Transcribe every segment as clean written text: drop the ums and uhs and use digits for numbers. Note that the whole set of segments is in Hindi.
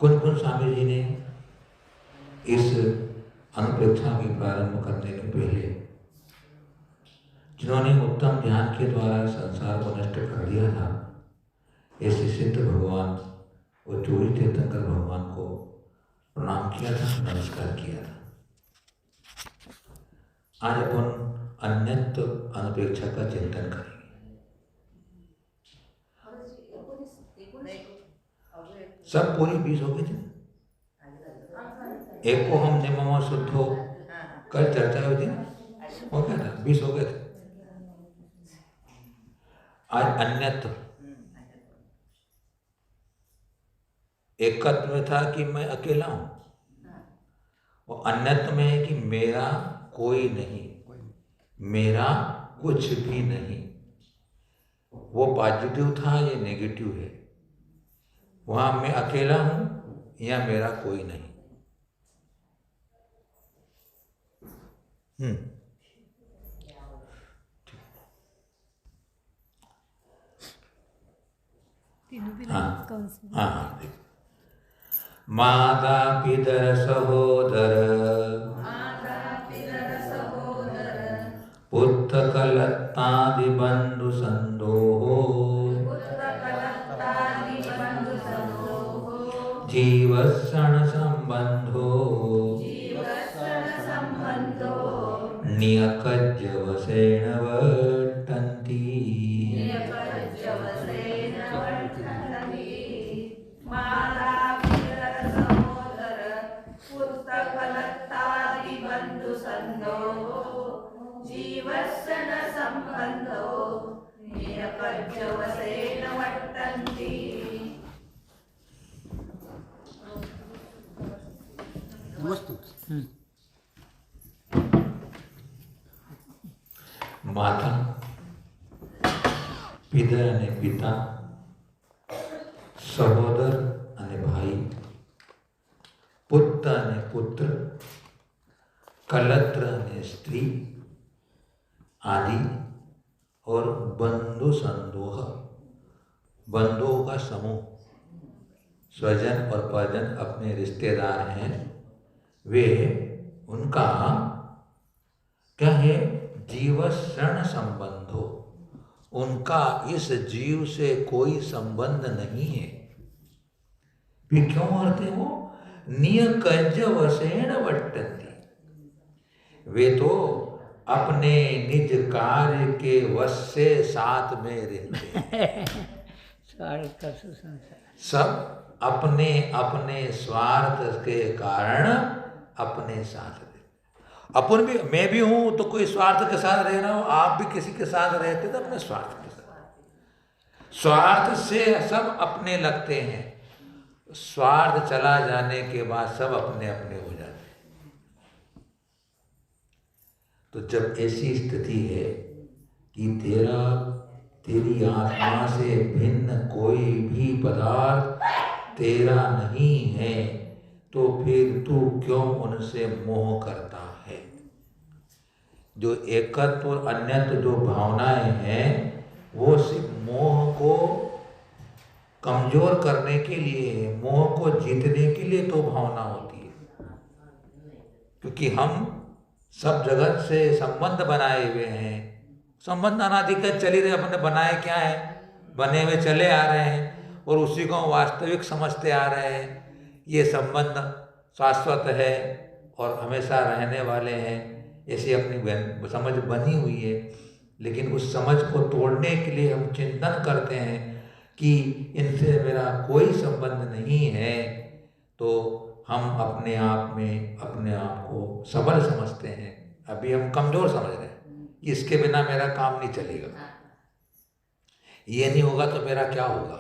कुंज स्वामी जी ने इस अनुप्रेक्षा की प्रारंभ करने के पहले, जिन्होंने उत्तम ध्यान के द्वारा संसार को नष्ट कर दिया था, ऐसे सिद्ध भगवान और चोरी तीर्थंकर भगवान को प्रणाम किया था, नमस्कार किया था। आज अपन अन्यत्र अनुप्रेक्षा का चिंतन करेंगे। सब पूरी 20 हो गई थी। एक को हम निममा शुद्ध हो कल चर्चा हुई थी ना, हो गया था, 20 हो गए थे। आज अन्यत्र एकत्व में था कि मैं अकेला हूं, और अन्यत्र में है कि मेरा कोई नहीं, मेरा कुछ भी नहीं। वो पॉजिटिव था, ये नेगेटिव है। वहां मैं अकेला हूं या मेरा कोई नहीं। हाँ, माता पितर सहोदर, पुत्र कलत्तादि बंधु संदोहो, जीवत्सण संबंधो, नियकज्जवसेन वर्तन्ति। माता पिता અને પિતા, સહોદર અને ભાઈ, પુત્ર અને પુત્ર, कलत्र અને स्त्री आदि, और बंधु संदोह, बंधुओं का समूह, स्वजन और परजन अपने रिश्तेदार हैं, वे उनका क्या है, जीवशरण संबंधो, उनका इस जीव से कोई संबंध नहीं है। वे क्यों मरते हो? नियकज्जवसेन वर्तन्ति, वे तो अपने निज कार्य के वश से साथ में रहते हैं। सब अपने अपने स्वार्थ के कारण अपने साथ रहते। अपन भी, मैं भी हूं तो कोई स्वार्थ के साथ रह रहा हूं, आप भी किसी के साथ रहते तो अपने स्वार्थ के साथ। स्वार्थ से सब अपने लगते हैं, स्वार्थ चला जाने के बाद सब अपने अपने हो जाते हैं। तो जब ऐसी स्थिति है कि तेरी आत्मा से भिन्न कोई भी पदार्थ तेरा नहीं है, तो फिर तू क्यों उनसे मोह करता है? जो एकत्व और अन्यत्व जो भावनाएं हैं, वो सिर्फ मोह को कमजोर करने के लिए, मोह को जीतने के लिए तो भावना होती है। क्योंकि हम सब जगत से संबंध बनाए हुए हैं, संबंध अनादिकत चली रहे, अपने बनाए क्या है, बने हुए चले आ रहे हैं, और उसी को वास्तविक समझते आ रहे हैं। ये संबंध शाश्वत है और हमेशा रहने वाले हैं, ऐसी अपनी समझ बनी हुई है। लेकिन उस समझ को तोड़ने के लिए हम चिंतन करते हैं कि इनसे मेरा कोई संबंध नहीं है, तो हम अपने आप में अपने आप को सबल समझते हैं। अभी हम कमजोर समझ रहे हैं कि इसके बिना मेरा काम नहीं चलेगा, ये नहीं होगा तो मेरा क्या होगा।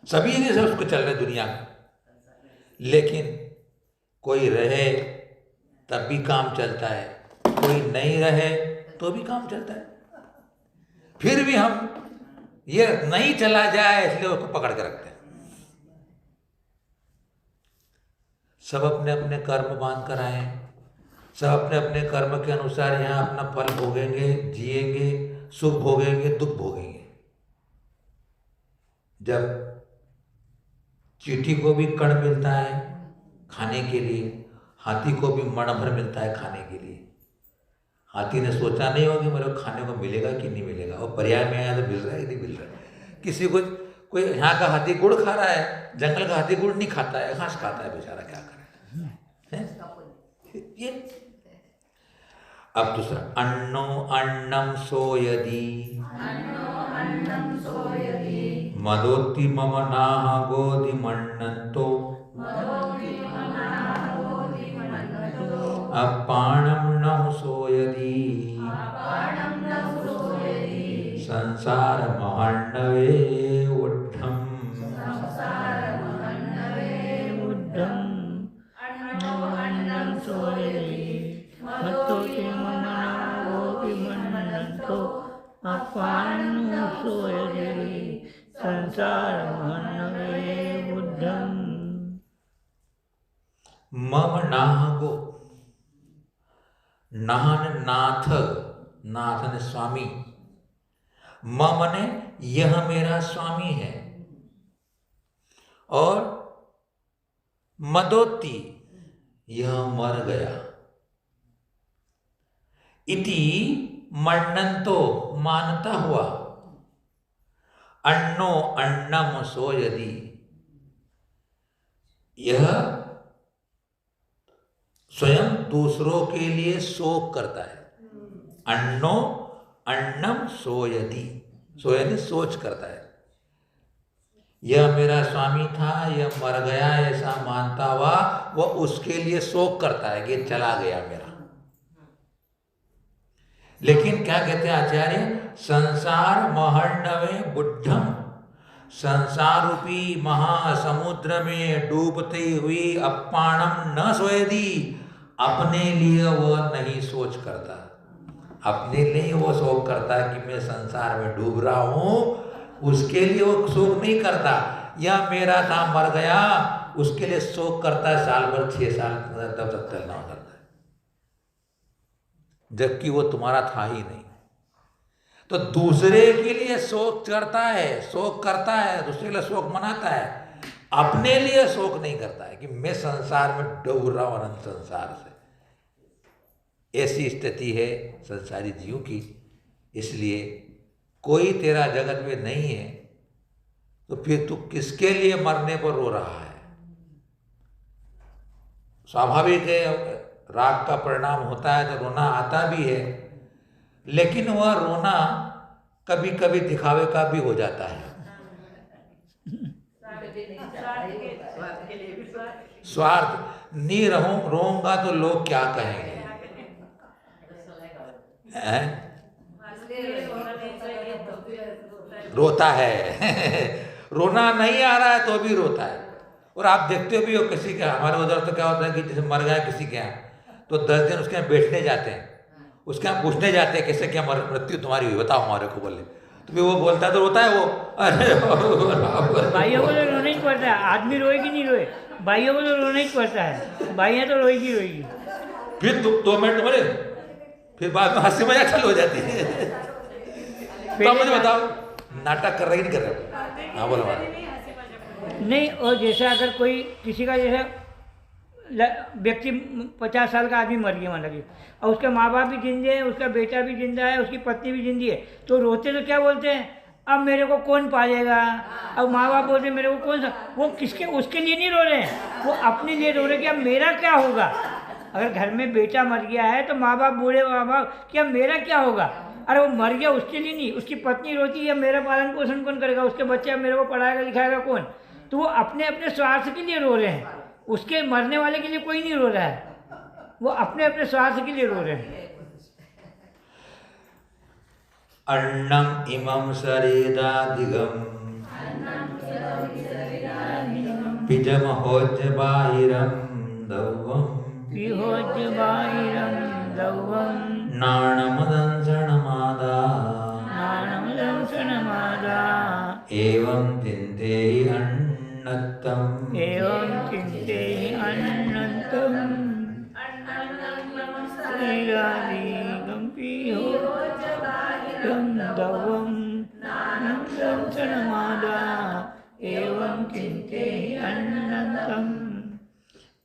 सभी जैसे उसको चल रहे दुनिया में, लेकिन कोई रहे तब भी काम चलता है, कोई नहीं रहे तो भी काम चलता है। फिर भी हम ये नहीं चला जाए इसलिए उसको पकड़ के रखते हैं। सब अपने अपने कर्म बांध कर आए, सब अपने अपने कर्म के अनुसार यहाँ अपना फल भोगेंगे, जिएंगे, सुख भोगेंगे, दुख भोगेंगे। जब चींटी को भी कण मिलता है खाने के लिए, हाथी को भी मण भर मिलता है खाने के लिए। हाथी ने सोचा नहीं होगा कि मेरे को खाने को मिलेगा कि नहीं मिलेगा, और पर्याय में आया तो मिल रहा है कि नहीं मिल रहा है। किसी को कोई यहाँ का हाथी गुड़ खा रहा है, जंगल का हाथी गुड़ नहीं खाता है, घास खाता है बेचारा, क्या करे ये। अब दूसरा, अन्नो अन्नम सोयदि मदोति मम नाह गोधि मन्नतो अपाणम न सोयदि संसार महर्णवे उड्ढम। मम नाह गो, नाहन नाथ, नाथन स्वामी, मम ने यह मेरा स्वामी है, और मदोति यह मर गया, इति मन्नतो मानता हुआ, अन्नो अन्नम सोयदि यह स्वयं दूसरों के लिए शोक करता है। अन्नो अन्नम सोयदि, सोयदि सोच करता है। यह मेरा स्वामी था, यह मर गया ऐसा मानता हुआ वह उसके लिए शोक करता है कि चला गया मेरा। लेकिन क्या कहते हैं आचार्य, संसार महर्णवे बुद्धम, संसार रूपी महासमुद्र में डूबती हुई अपाणम न सोयदि, अपने लिए वह नहीं सोच करता, अपने लिए वो शोक करता है कि मैं संसार में डूब रहा हूं, उसके लिए वो शोक नहीं करता। यह मेरा था मर गया, उसके लिए शोक करता है साल भर, 6 साल तब तक चलना करता है, जबकि वो तुम्हारा था ही नहीं। तो दूसरे के लिए शोक करता है, शोक करता है, दूसरे के लिए शोक मनाता है, अपने लिए शोक नहीं करता है कि मैं संसार में डूब रहा हूं अनंत संसार से। ऐसी स्थिति है संसारी जीव की। इसलिए कोई तेरा जगत में नहीं है, तो फिर तू किसके लिए मरने पर रो रहा है? स्वाभाविक है, राग का परिणाम होता है तो रोना आता भी है, लेकिन वह रोना कभी कभी दिखावे का भी हो जाता है। स्वार्थ नहीं रोऊंगा तो लोग क्या कहेंगे, रोता है रोना नहीं आ रहा है तो भी रोता है। और आप देखते भी हो किसी के, हमारे उधर तो क्या होता है कि जैसे मर गया किसी के यहाँ तो 10 दिन उसके यहाँ बैठने जाते हैं, उसके यहाँ पूछने जाते हैं कैसे क्या मृत्यु तुम्हारी हुई बताओ हमारे को, बोले तो भी वो बोलता है तो रोता है वो। अरे भाइयों को तो रोना ही पड़ता है, आदमी रोए कि नहीं रोए, भाइयों को तो रोना ही पड़ता है, भाइयाँ तो रोएगी रोएगी। फिर 2 मिनट बोले, फिर बाद में हंसी मजाक चालू हो जाती है। तो मुझे बताओ नाटक कर रहे नहीं कर रहे? हाँ बोलो नहीं। और जैसे अगर कोई किसी का जैसे व्यक्ति 50 साल का आदमी मर गया मान लीजिए, और उसके माँ बाप भी जिंदे हैं, उसका बेटा भी जिंदा है, उसकी पत्नी भी जिंदी है, तो रोते तो क्या बोलते हैं, अब मेरे को कौन पालेगा, अब माँ बाप बोलते हैं मेरे को कौन सा, वो किसके उसके लिए नहीं रो रहे हैं, वो अपने लिए रो रहे हैं कि अब मेरा क्या होगा। अगर घर में बेटा मर गया है तो माँ बाप बूढ़े माँ बाप कि अब मेरा क्या होगा, अरे वो मर गया उसके लिए नहीं, उसकी पत्नी रोती है मेरा पालन पोषण कौन करेगा, उसके बच्चे मेरे को पढ़ाएगा लिखाएगा कौन, तो वो अपने अपने स्वार्थ के लिए रो रहे हैं, उसके मरने वाले के लिए कोई नहीं रो रहा है, वो अपने अपने स्वार्थ के लिए रो रहे हैं। अन्नम इमं शरीरादिगम पिजमहोज बाहिरम दौवम नाणमदंसनमादा एवं चिन्तेहि अन्नत्तम् एवं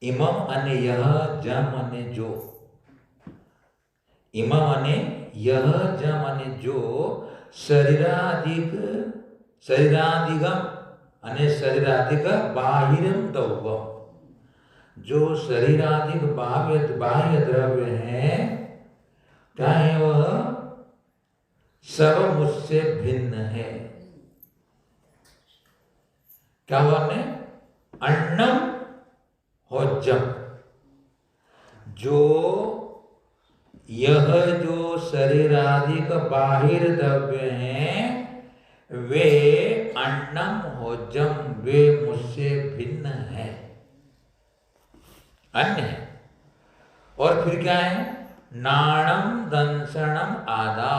इमम अने यह, जम अने जो। इमम अने यह, जम अने जो शरीरादिगम अने शरीरादिक बाहिरम दौवम। जो शरीरादिक बाह्य द्रव्य हैं, चाहे वह सब मुझसे भिन्न है। क्या हुआ ने? अन्नम होज्जम। जो यह जो शरीरादिक बाहिर द्रव्य हैं, वे अन्नम होज्जम, वे मुझसे भिन्न है, अन्य है। और फिर क्या है? नाणम दंसनम आदा।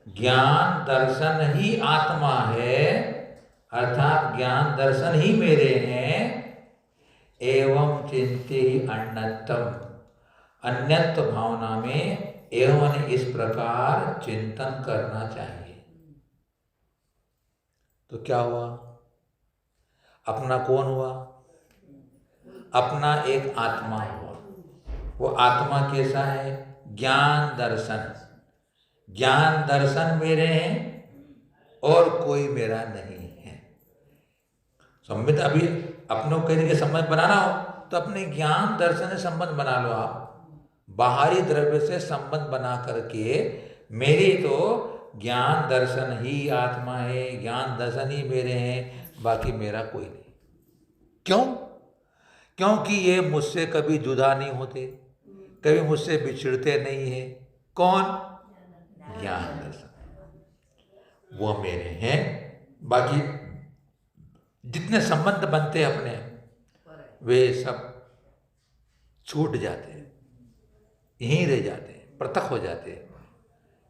ज्ञान दर्शन ही आत्मा है, अर्थात ज्ञान दर्शन ही मेरे हैं। एवं चिंते ही अन्यतम, अन्यत्व भावना में एवं इस प्रकार चिंतन करना चाहिए। तो क्या हुआ? अपना कौन हुआ? अपना एक आत्मा हुआ। वो आत्मा कैसा है? ज्ञान दर्शन। ज्ञान दर्शन मेरे हैं और कोई मेरा नहीं है। संबंध अभी अपनों कहने के संबंध बनाना हो तो अपने ज्ञान दर्शन से संबंध बना लो। आप बाहरी द्रव्य से संबंध बना करके मेरी तो ज्ञान दर्शन ही आत्मा है, ज्ञान दर्शन ही मेरे हैं, बाकी मेरा कोई नहीं। क्यों? क्योंकि ये मुझसे कभी जुदा नहीं होते, कभी मुझसे बिछड़ते नहीं है। कौन? ज्ञान दर्शन, वो मेरे हैं। बाकी जितने संबंध बनते हैं अपने, वे सब छूट जाते हैं, यहीं रह जाते हैं, पृथक हो जाते हैं।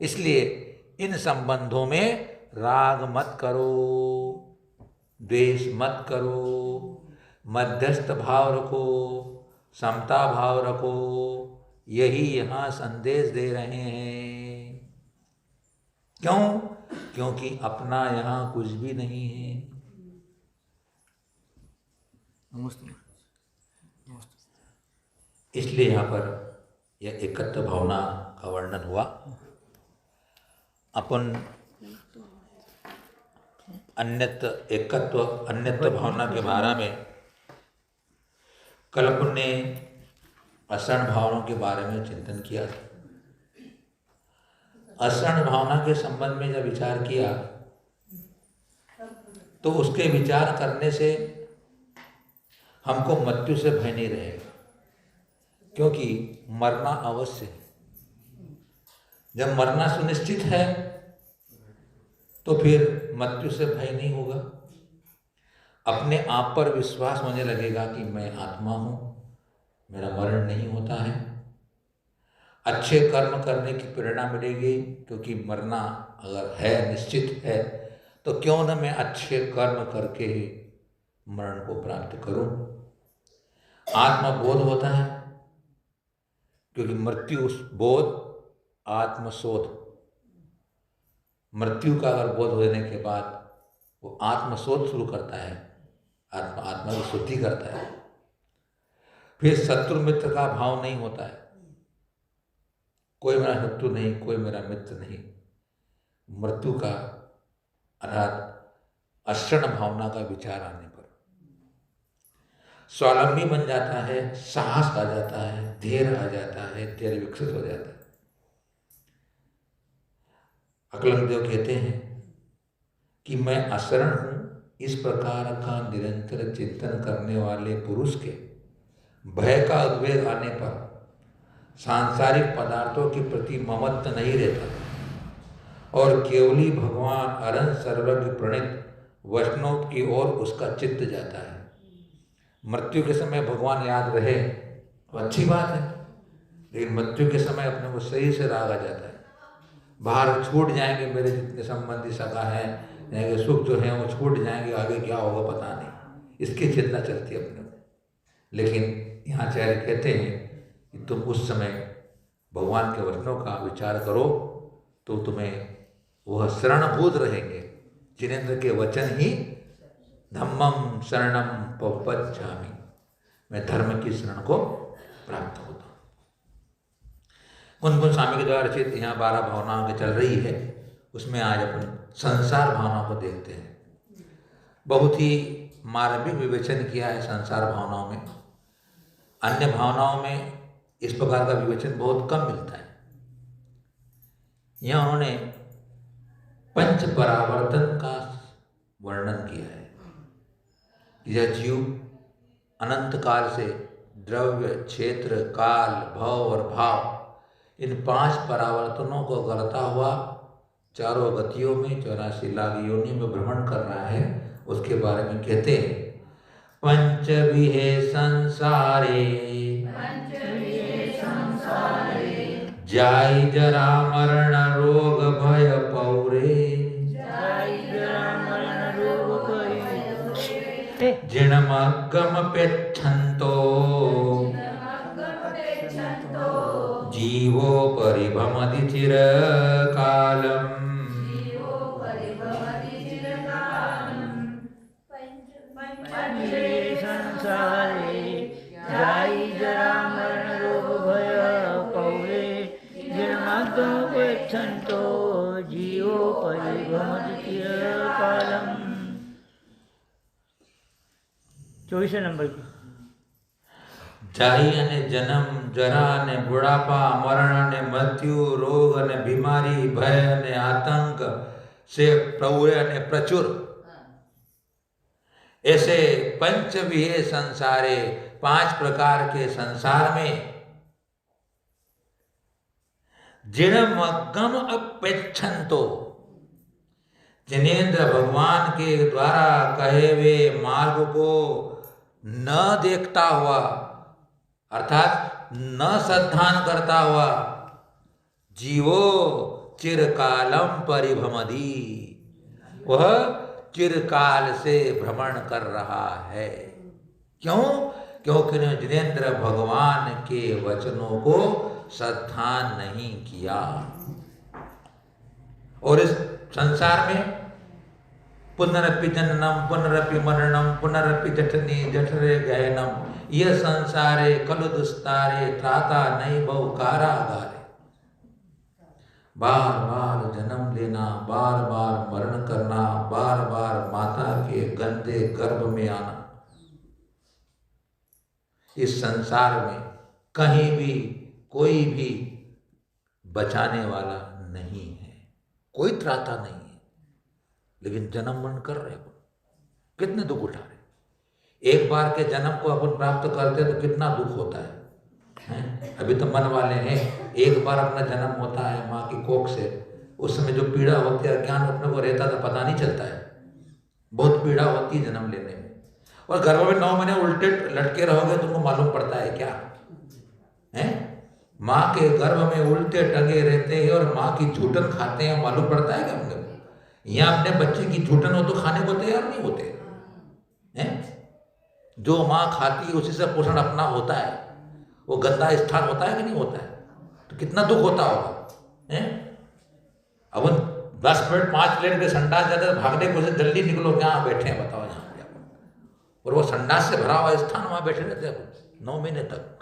इसलिए इन संबंधों में राग मत करो, द्वेष मत करो, मध्यस्थ भाव रखो, समता भाव रखो। यही यहाँ संदेश दे रहे हैं। क्यों? क्योंकि अपना यहाँ कुछ भी नहीं है। इसलिए यहाँ पर यह एकत्व भावना का वर्णन हुआ। अपन अन्यत्व एकत्व अन्यत्व भावना के बारे में कल अपन ने असरण भावना के बारे में चिंतन किया था। असरण भावना के संबंध में जब विचार किया तो उसके विचार करने से हमको मृत्यु से भय नहीं रहेगा, क्योंकि मरना अवश्य है। जब मरना सुनिश्चित है तो फिर मृत्यु से भय नहीं होगा। अपने आप पर विश्वास होने लगेगा कि मैं आत्मा हूँ, मेरा मरण नहीं होता है। अच्छे कर्म करने की प्रेरणा मिलेगी, क्योंकि मरना अगर है, निश्चित है, तो क्यों न मैं अच्छे कर्म करके ही मरण को प्राप्त करूं। आत्मबोध होता है, क्योंकि मृत्यु बोध आत्मशोध। मृत्यु का अगर बोध होने के बाद वो आत्मशोध शुरू करता है, आत्मा की शुद्धि करता है। फिर शत्रु मित्र का भाव नहीं होता है, कोई मेरा शत्रु नहीं, कोई मेरा मित्र नहीं। मृत्यु का अर्थात अक्षण भावना का विचार आने पर स्वावलंबी बन जाता है, साहस आ जाता है, धैर्य आ जाता है, धैर्य विकसित हो जाता है। अकलंगदेव कहते हैं कि मैं अशरण हूँ। इस प्रकार का निरंतर चिंतन करने वाले पुरुष के भय का उद्वेग आने पर सांसारिक पदार्थों के प्रति ममत्व नहीं रहता और केवली भगवान अरहं सर्वज्ञ प्रणीत वैष्णव की ओर उसका चित्त जाता है। मृत्यु के समय भगवान याद रहे तो अच्छी बात है, लेकिन मृत्यु के समय अपने को सही से राग आ जाता है। बाहर छूट जाएंगे मेरे जितने संबंधी सगा हैं, यहाँ के सुख जो हैं वो छूट जाएंगे, आगे क्या होगा पता नहीं, इसकी चिंता चलती है अपने को। लेकिन यहाँ आचार्य कहते हैं कि तुम उस समय भगवान के वचनों का विचार करो तो तुम्हें वह शरणभूत रहेंगे। जिनेंद्र के वचन ही धम्मम शरणम पवज्जामि, मैं धर्म की शरण को प्राप्त होता हूँ। कुन स्वामी के द्वारा रचित यहाँ 12 भावनाओं की चल रही है, उसमें आज अपन संसार भावनाओं को देखते हैं। बहुत ही मार्मिक विवेचन किया है संसार भावनाओं में। अन्य भावनाओं में इस प्रकार का विवेचन बहुत कम मिलता है। यहाँ उन्होंने पंच परावर्तन का वर्णन किया है। यह जीव अनंत काल से द्रव्य, क्षेत्र, काल, भव और भाव, इन 5 परावर्तनों को करता हुआ चारों गतियों में 84 लाख योनियों में भ्रमण कर रहा है। उसके बारे में कहते हैं, पंचविहे संसारे जाई जरा मरण रोग भय पौरे, जिणमग्गम पेच्छन्तो जीवो परिभ्रमति चिरकालम्। संसारे जाई जरा मरण रोग भय पौरे, जिणमग्गम पेच्छन्तो जीवो परिभ्रमति चिरकालम्। 24 नंबर की। जाई अने जन्म, जरा ने बुढ़ापा, मरण ने मृत्यु, रोग ने बीमारी, भय ने आतंक से प्रौरे ने प्रचुर, ऐसे पंचविहे संसारे 5 प्रकार के संसार में जिणमग्गम अपेच्छन्तो, जिनेन्द्र भगवान के द्वारा कहे हुए मार्ग को न देखता हुआ, अर्थात न श्रद्धान करता हुआ, जीवो चिरकालम परिभ्रमति, वह चिरकाल से भ्रमण कर रहा है। क्यों? क्योंकि ने जिनेन्द्र भगवान के वचनों को श्रद्धान नहीं किया। और इस संसार में पुनरपि जननम पुनरपि मरणम पुनरपि जठनी जठरे गहनम, यह संसारे कलु दुस्तारे त्राता नहीं बहु कारागारे। बार बार जन्म लेना, बार बार मरण करना, बार बार माता के गंदे गर्भ में आना, इस संसार में कहीं भी कोई भी बचाने वाला नहीं है, कोई त्राता नहीं है। लेकिन जन्म मरण कर रहे हो, कितने दुख उठा रहे। एक बार के जन्म को अपन प्राप्त करते तो कितना दुख होता है, हैं? अभी तो मन वाले हैं, एक बार अपना जन्म होता है माँ की कोख से, उस समय जो पीड़ा होती है, ज्ञान अपने को रहता था पता नहीं चलता है, बहुत पीड़ा होती है जन्म लेने में। और गर्भ में 9 महीने उल्टे लटके रहोगे तुमको मालूम पड़ता है क्या है? माँ के गर्भ में उल्टे टंगे रहते हैं और माँ की झूठन खाते हैं, मालूम पड़ता है क्या हमने? यहाँ अपने बच्चे की झूठन हो तो खाने को तैयार नहीं होते हैं। जो माँ खाती है उसी से पोषण अपना होता है, वो गंदा स्थान होता है कि नहीं होता है? तो कितना दुख होता होगा हैं? अब 10 मिनट 5 मिनट के संडास जाते तो भागने को जल्दी निकलो, क्या बैठे हैं बताओ यहाँ पे। और वो संडास से भरा हुआ स्थान वहाँ बैठे रहते हैं 9 महीने तक,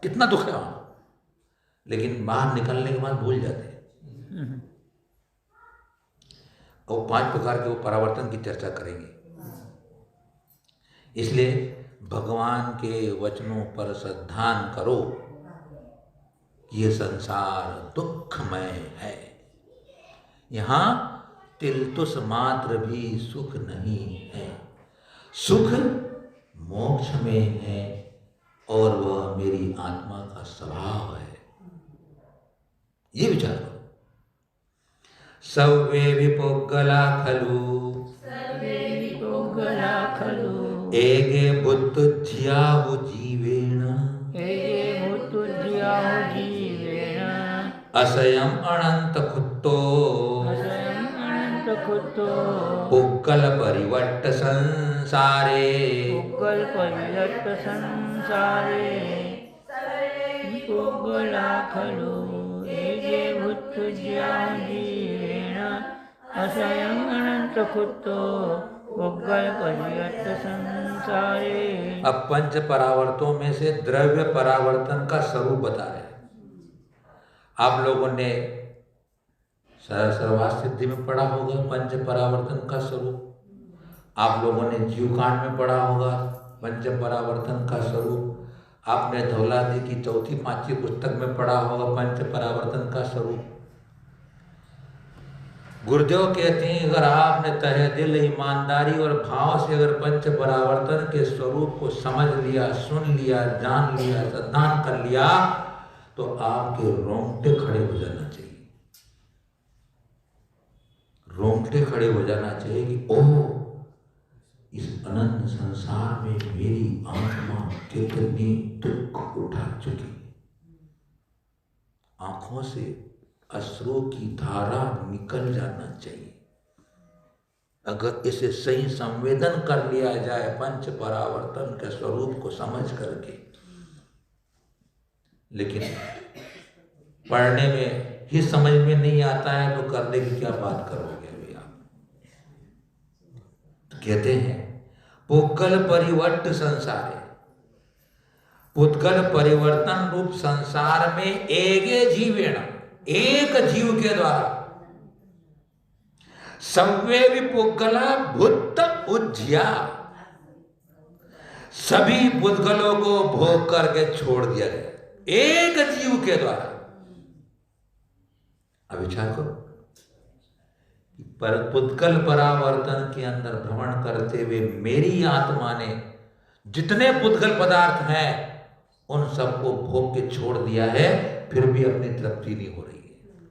कितना दुख है वहाँ। लेकिन बाहर निकलने के बाद भूल जाते हैं। और 5 प्रकार के वो परावर्तन की चर्चा करेंगे। इसलिए भगवान के वचनों पर श्रद्धान करो। ये संसार दुखमय है, यहाँ तिलतुस मात्र भी सुख नहीं है। सुख मोक्ष में है और वह मेरी आत्मा का स्वभाव है। ये विचार करो। सव्वे विपोगला खलु एगे बुद्धुज्याहु जीवेन असयम अनंत खुत्तो पुग्गल परिवट्ट संसारे पुग्गला खलु एगे बुद्धुज्याहु जीवेन असयम अनंत खुत्तो पुग्गल परिवर्त संसारे। अब पंच परावर्तों में से द्रव्य परावर्तन का स्वरूप बता रहे हैं। आप लोगों ने सर्वार्थ सिद्धि में पढ़ा होगा पंच परावर्तन का स्वरूप। आप लोगों ने जीवकांड में पढ़ा होगा पंच परावर्तन का स्वरूप। आपने धौलादी की चौथी पांचवी पुस्तक में पढ़ा होगा पंच परावर्तन का स्वरूप। गुरुदेव कहते हैं अगर आपने तहे दिल ईमानदारी और भाव से अगर पंच परावर्तन के स्वरूप को समझ लिया, सुन लिया, जान लिया, सिद्धांत कर लिया तो आपके रोंगटे खड़े हो जाना चाहिए। रोंगटे खड़े हो जाना चाहिए कि ओह, इस अनंत संसार में मेरी आत्मा कितनी दुख उठा चुकी। आंखों से अश्रु की धारा निकल जाना चाहिए अगर इसे सही संवेदन कर लिया जाए पंच परावर्तन के स्वरूप को समझ करके। लेकिन पढ़ने में ही समझ में नहीं आता है तो करने की क्या बात करोगे भैया। तो कहते हैं पुग्गल परिवर्त संसार है। पुद्गल परिवर्तन रूप संसार में एके जीवेण, एक जीव के द्वारा सर्वे विपुद्गला भूत उज्ज्या, सभी पुद्गलों को भोग करके छोड़ दिया गया एक जीव के द्वारा। अब विचार करो पर पुद्गल परावर्तन के अंदर भ्रमण करते हुए मेरी आत्मा ने जितने पुद्गल पदार्थ हैं उन सबको भोग के छोड़ दिया है, फिर भी अपनी तृप्ति नहीं हो रही है।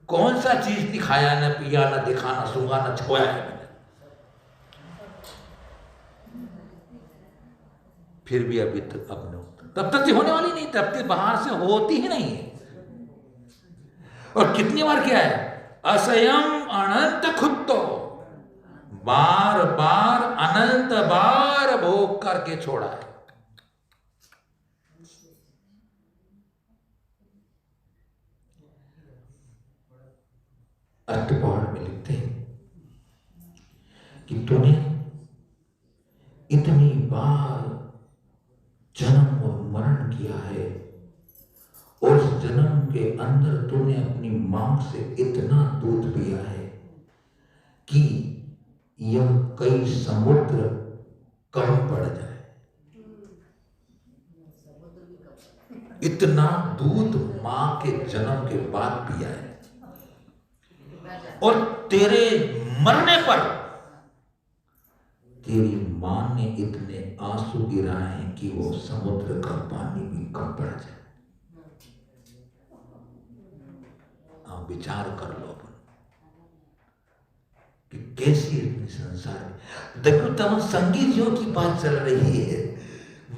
कौन सा चीज दिखाया, न पिया, न दिखा, न सूंघा, न छुआ है मैंने, फिर भी अभी तक अपने तब तृप्ति होने वाली नहीं। तृप्ति बाहर से होती ही नहीं है। और कितनी बार क्या है, असयम अनंत खुत्तो, बार बार अनंत बार भोग करके छोड़ा है। अष्टपहर में लिखते हैं कि तूने इतनी बार जन्म और मरण किया है और उस जन्म के अंदर तूने अपनी मां से इतना दूध पिया है कि यह कई समुद्र कम पड़ जाए। इतना दूध मां के जन्म के बाद पिया है और तेरे मरने पर तेरी मां ने इतने आंसू गिराए हैं कि वो समुद्र का पानी भी कम पड़ जाए। आप विचार कर लो अपन कि कैसी इतनी संसार में। देखो तब संगीत जीव की बात चल रही है।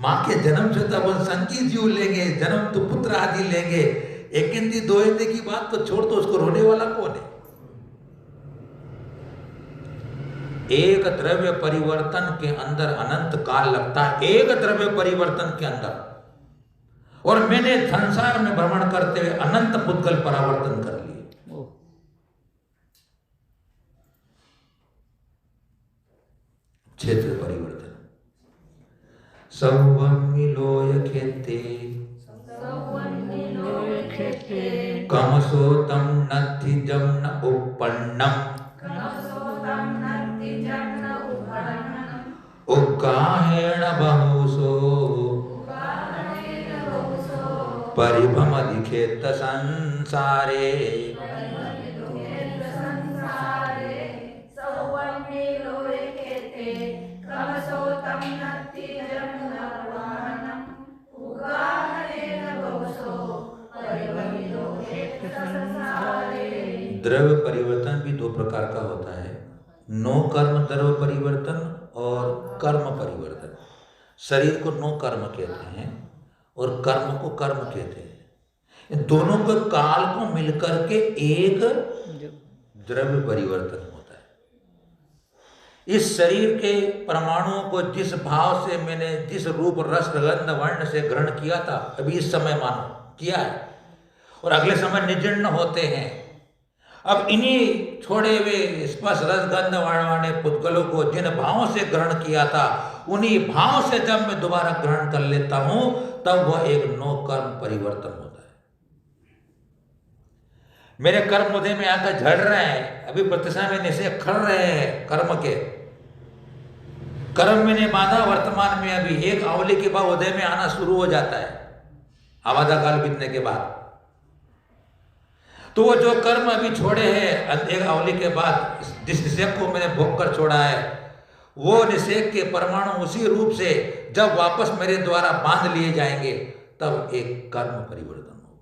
मां के जन्म से तब संगीत जीव लेंगे, जन्म तो पुत्र आदि लेंगे। एक हिंदी दो हिंदी की बात तो छोड़ दो, उसको रोने वाला कौन है। एक द्रव्य परिवर्तन के अंदर अनंत काल लगता है, एक द्रव्य परिवर्तन के अंदर। और मैंने संसार में भ्रमण करते हुए अनंत पुद्गल परावर्तन कर लिए। क्षेत्र परिवर्तन सौवमिलोय खेते कमसोतम नथि जम्न उपन्नम उक्काहेण बहुसो परिभ्रमदिखेत संसारे। द्रव्य परिवर्तन भी दो प्रकार का होता है, नो कर्म द्रव्य परिवर्तन और कर्म परिवर्तन। शरीर को नो कर्म कहते हैं और कर्म को कर्म कहते हैं। इन दोनों के काल को मिलकर के एक द्रव्य परिवर्तन होता है। इस शरीर के परमाणुओं को जिस भाव से मैंने जिस रूप रस गंध वर्ण से ग्रहण किया था, अभी इस समय मानो किया है और अगले समय निजीर्ण होते हैं। अब इन्हीं छोड़े हुए स्पर्श रस गंध वाणे पुद्गलों को जिन भावों से ग्रहण किया था, उन्हीं भाव से जब मैं दोबारा ग्रहण कर लेता हूं, तब वह एक नो कर्म परिवर्तन होता है। मेरे कर्म उदय में आकर झड़ रहे हैं, अभी प्रतिशत में निषेध खड़ रहे हैं कर्म के। कर्म में ने बाधा वर्तमान में अभी एक अवली के बाद उदय में आना शुरू हो जाता है, आवादा काल बीतने के बाद। तो वो जो कर्म अभी छोड़े हैं एक अवली के बाद, जिस निषेध को मैंने भोग कर छोड़ा है, वो निषेध के परमाणु उसी रूप से जब वापस मेरे द्वारा बांध लिए जाएंगे, तब एक कर्म परिवर्तन हो।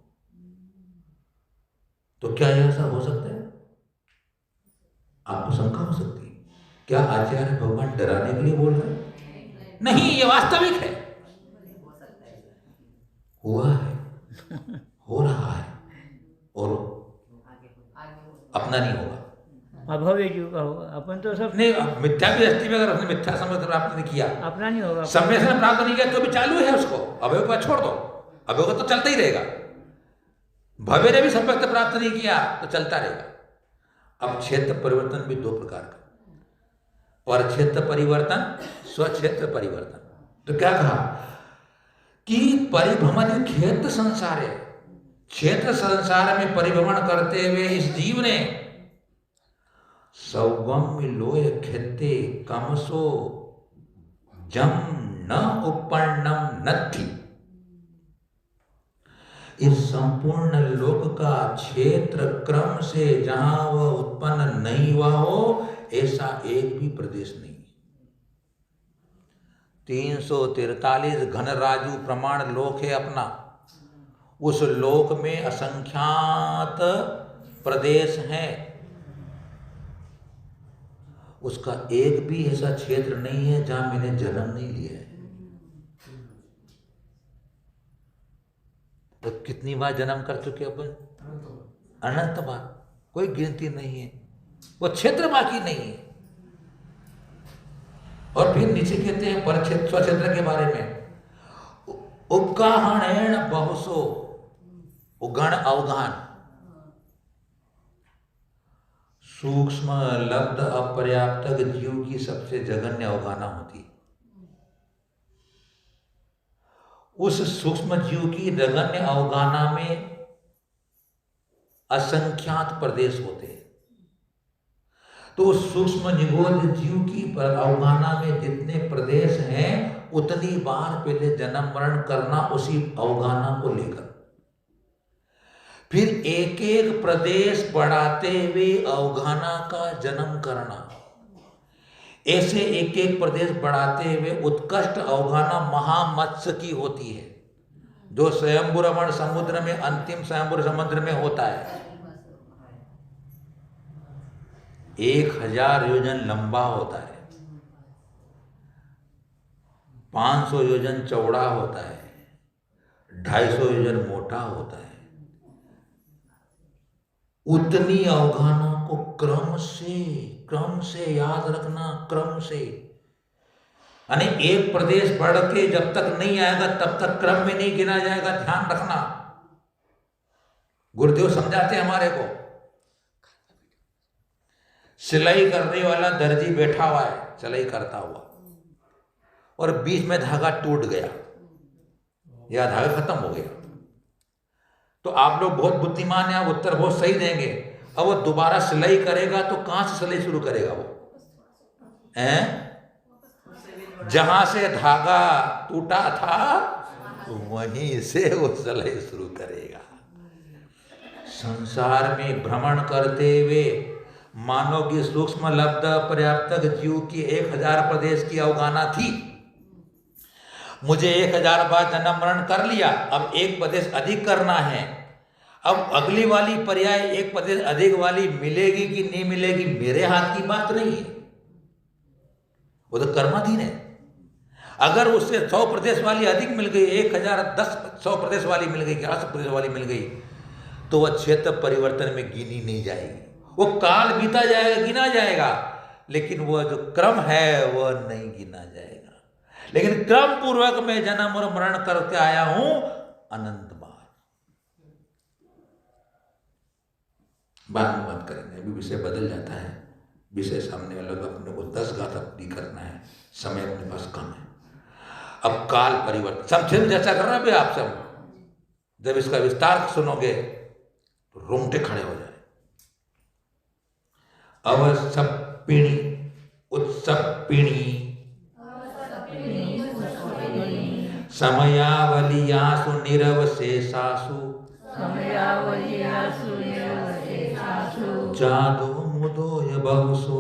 तो क्या ऐसा हो सकता है? आपको शंका हो सकती है, क्या आचार्य भगवान डराने के लिए बोल रहे हैं? नहीं, ये वास्तविक है, हुआ है, हो रहा है, और अपना नहीं होगा, अभव्य जीव का होगा। अपन तो सब नहीं, मिथ्या की दृष्टि में अगर उसने मिथ्या समय प्राप्त नहीं किया, अपना नहीं होगा, समय से प्राप्त नहीं किया, तो भी चालू है उसको, अभय को छोड़ दो, अभय को तो चलता ही रहेगा। भव्य ने भी सम्यक प्राप्त नहीं किया तो चलता रहेगा। अब क्षेत्र परिवर्तन भी दो प्रकार का, पर क्षेत्र परिवर्तन, स्वक्षेत्र परिवर्तन। तो क्या कहा कि परिभ्रमण क्षेत्र संसार है, क्षेत्र संसार में परिभ्रमण करते हुए इस जीव ने सौगम्य लोय खेते कमसो जम न उपन्नम नथि, इस संपूर्ण लोक का क्षेत्र क्रम से जहां वह उत्पन्न नहीं हुआ हो, ऐसा एक भी प्रदेश नहीं। 343 घन राजू प्रमाण लोक है अपना, उस लोक में असंख्यात प्रदेश हैं, उसका एक भी ऐसा क्षेत्र नहीं है जहां मैंने जन्म नहीं लिया है। तो कितनी बार जन्म कर चुके अपन? अनंत बार, कोई गिनती नहीं है, वो क्षेत्र बाकी नहीं है। और फिर नीचे कहते हैं पर क्षेत्र स्वक्षेत्र के बारे में, उपगाहणेन बहुसो, उगण अवगान, सूक्ष्म लब्ध अपर्याप्त जीव की सबसे जघन्य अवगाहना होती है। उस सूक्ष्म जीव की जघन्य अवगाहना में असंख्यात प्रदेश होते हैं। तो सूक्ष्म निगोध जीव की अवगाहना में जितने प्रदेश हैं, उतनी बार पहले जन्म मरण करना उसी अवगाहना को लेकर, फिर एक एक प्रदेश बढ़ाते हुए अवगाहना का जन्म करना, ऐसे एक एक प्रदेश बढ़ाते हुए उत्कृष्ट अवगाहना महामत्स्य की होती है, जो स्वयंभू रमण समुद्र में अंतिम स्वयंभू समुद्र में होता है। 1000 योजन लंबा होता है, 500 योजन चौड़ा होता है, 250 योजन मोटा होता है। उतनी अवगाहना को क्रम से याद रखना, क्रम से, यानी एक प्रदेश बढ़ के जब तक नहीं आएगा तब तक क्रम में नहीं गिना जाएगा, ध्यान रखना। गुरुदेव समझाते हमारे को, सिलाई करने वाला दर्जी बैठा हुआ है, सिलाई करता हुआ, और बीच में धागा टूट गया या धागा खत्म हो गया, तो आप लोग बहुत बुद्धिमान हैं, उत्तर बहुत सही देंगे। अब वो दोबारा सिलाई करेगा तो कहां से सिलाई शुरू करेगा? वो जहां से धागा टूटा था वहीं से वो सिलाई शुरू करेगा। संसार में भ्रमण करते हुए मानो कि सूक्ष्म लब्ध पर्याप्त जीव की 1000 प्रदेश की अवगाहना थी। मुझे 1000 बार जन्म मरण कर लिया, अब एक प्रदेश अधिक करना है। अब अगली वाली पर्याय एक प्रदेश अधिक वाली मिलेगी कि नहीं मिलेगी, मेरे हाथ की बात नहीं है, वो तो कर्माधीन है। अगर उससे 100 प्रदेश वाली अधिक मिल गई, 1,000 प्रदेश वाली मिल गई, 1100 प्रदेश वाली मिल गई, तो वह क्षेत्र परिवर्तन में गिनी नहीं जाएगी। वो काल बीता जाएगा, गिना जाएगा, लेकिन वह जो क्रम है वह नहीं गिना जाएगा। लेकिन क्रम पूर्वक मैं जन्म और मरण करके आया हूं अनंत बार। बाद में बात करेंगे, अभी विषय बदल जाता है। विषय सामने वाले को अपने को 10 गाथा पूरी करना है, समय अपने पास कम है। अब काल परिवर्तन सब फिल्म जैसा कर रहा है आप सब, जब इसका विस्तार सुनोगे तो रोंगटे खड़े हो जाए। अवसपिणी उत्सपिणी समयावलियासु निरवशेषासु जादो मुदोय बहुसो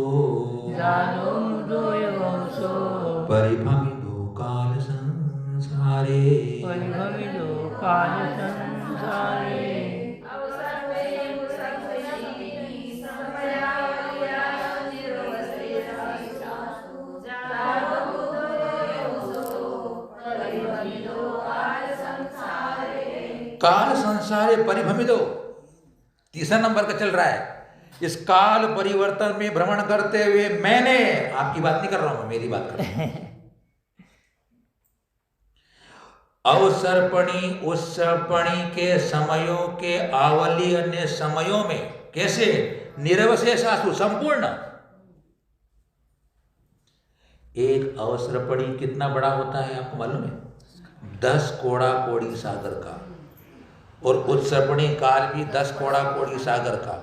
परिभ्रमितो काल संसारे काल संसारे परिभ्रमितो, तीसरा नंबर का चल रहा है। इस काल परिवर्तन में भ्रमण करते हुए मैंने, आपकी बात नहीं कर रहा हूं मैं, मेरी बात कर रहा हूं। अवसर्पणी उत्सर्पणी के समयों के आवली अन्य समयों में कैसे निरवशेषासु संपूर्ण। एक अवसर्पणी कितना बड़ा होता है आपको मालूम है? 10 कोड़ा कोड़ी सागर का, और उत्सर्पणी काल भी 10 कोड़ा कोड़ी सागर का,